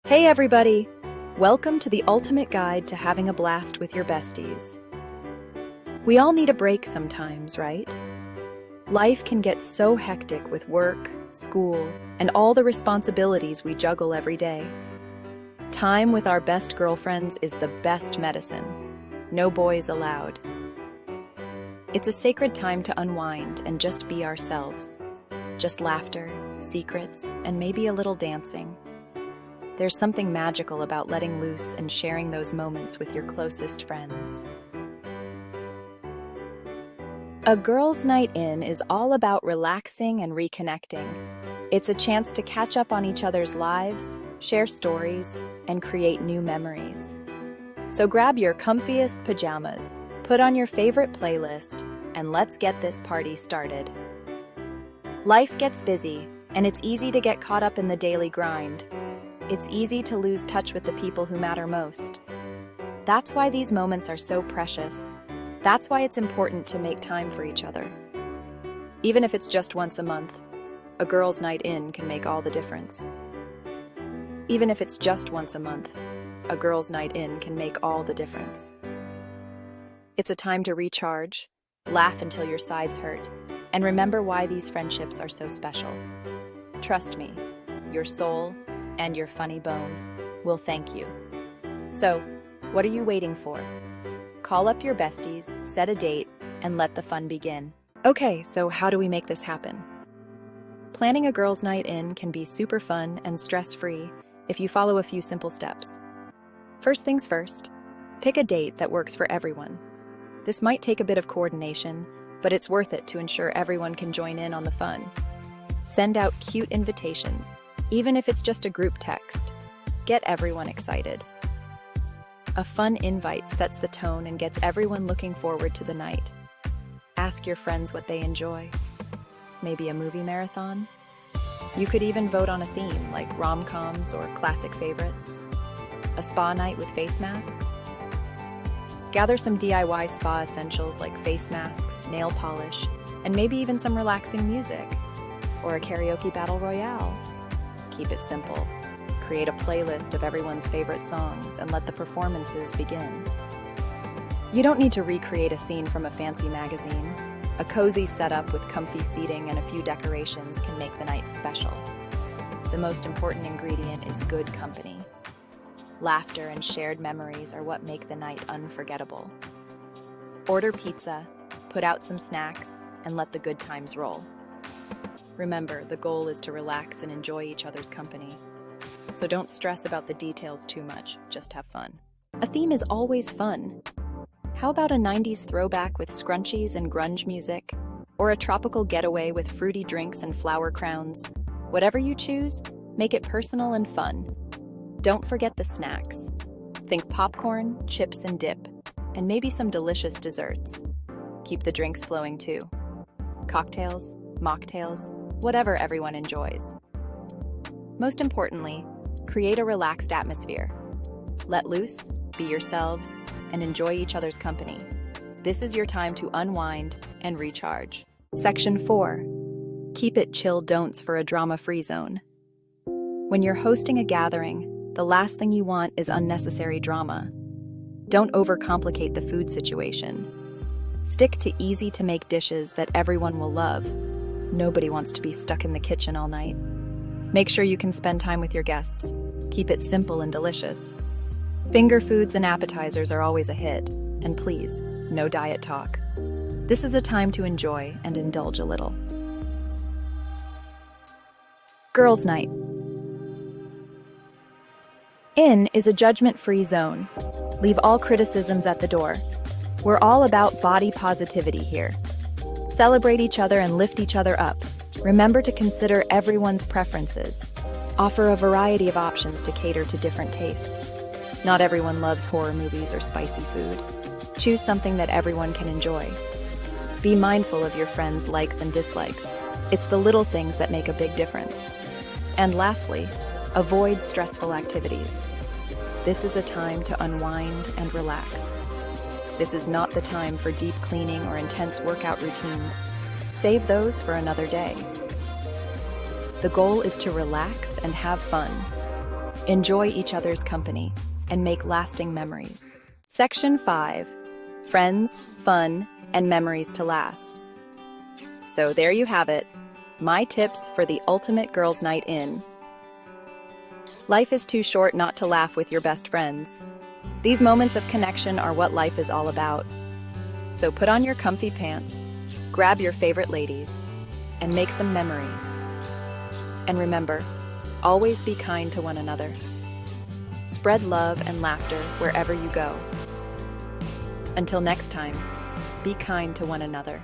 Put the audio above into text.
Hey everybody! Welcome to the ultimate guide to having a blast with your besties. We all need a break sometimes, right? Life can get so hectic with work, school, and all the responsibilities we juggle every day. Time with our best girlfriends is the best medicine. No boys allowed. It's a sacred time to unwind and just be ourselves. Just laughter, secrets, and maybe a little dancing. There's something magical about letting loose and sharing those moments with your closest friends. A girls' night in is all about relaxing and reconnecting. It's a chance to catch up on each other's lives, share stories, and create new memories. So grab your comfiest pajamas, put on your favorite playlist, and let's get this party started. Life gets busy, and it's easy to get caught up in the daily grind. It's easy to lose touch with the people who matter most. That's why these moments are so precious. That's why it's important to make time for each other. Even if it's just once a month, a girls' night in can make all the difference. Even if it's just once a month, a girls' night in can make all the difference. It's a time to recharge, laugh until your sides hurt, and remember why these friendships are so special. Trust me, your soul and your funny bone will thank you. So, what are you waiting for? Call up your besties, set a date, and let the fun begin. Okay, so how do we make this happen? Planning a girls' night in can be super fun and stress-free if you follow a few simple steps. First things first, pick a date that works for everyone. This might take a bit of coordination, but it's worth it to ensure everyone can join in on the fun. Send out cute invitations, even if it's just a group text. Get everyone excited. A fun invite sets the tone and gets everyone looking forward to the night. Ask your friends what they enjoy. Maybe a movie marathon? You could even vote on a theme like rom-coms or classic favorites. A spa night with face masks? Gather some DIY spa essentials like face masks, nail polish, and maybe even some relaxing music. Or a karaoke battle royale. Keep it simple. Create a playlist of everyone's favorite songs and let the performances begin. You don't need to recreate a scene from a fancy magazine. A cozy setup with comfy seating and a few decorations can make the night special. The most important ingredient is good company. Laughter and shared memories are what make the night unforgettable. Order pizza, put out some snacks, and let the good times roll. Remember, the goal is to relax and enjoy each other's company. So don't stress about the details too much, just have fun. A theme is always fun. How about a 90s throwback with scrunchies and grunge music? Or a tropical getaway with fruity drinks and flower crowns? Whatever you choose, make it personal and fun. Don't forget the snacks. Think popcorn, chips and dip, and maybe some delicious desserts. Keep the drinks flowing too. Cocktails, mocktails, whatever everyone enjoys. Most importantly, create a relaxed atmosphere. Let loose, be yourselves, and enjoy each other's company. This is your time to unwind and recharge. Section 4. Keep it chill don'ts for a drama-free zone. When you're hosting a gathering, the last thing you want is unnecessary drama. Don't overcomplicate the food situation. Stick to easy-to-make dishes that everyone will love. Nobody wants to be stuck in the kitchen all night. Make sure you can spend time with your guests. Keep it simple and delicious. Finger foods and appetizers are always a hit. And please, no diet talk. This is a time to enjoy and indulge a little. Girls' night. In is a judgment-free zone. Leave all criticisms at the door. We're all about body positivity here. Celebrate each other and lift each other up. Remember to consider everyone's preferences. Offer a variety of options to cater to different tastes. Not everyone loves horror movies or spicy food. Choose something that everyone can enjoy. Be mindful of your friends' likes and dislikes. It's the little things that make a big difference. And lastly, avoid stressful activities. This is a time to unwind and relax. This is not the time for deep cleaning or intense workout routines. Save those for another day. The goal is to relax and have fun. Enjoy each other's company and make lasting memories. Section 5. Friends, fun, and memories to last. So there you have it, my tips for the ultimate girls' night in. Life is too short not to laugh with your best friends. These moments of connection are what life is all about. So put on your comfy pants, grab your favorite ladies, and make some memories. And remember, always be kind to one another. Spread love and laughter wherever you go. Until next time, be kind to one another.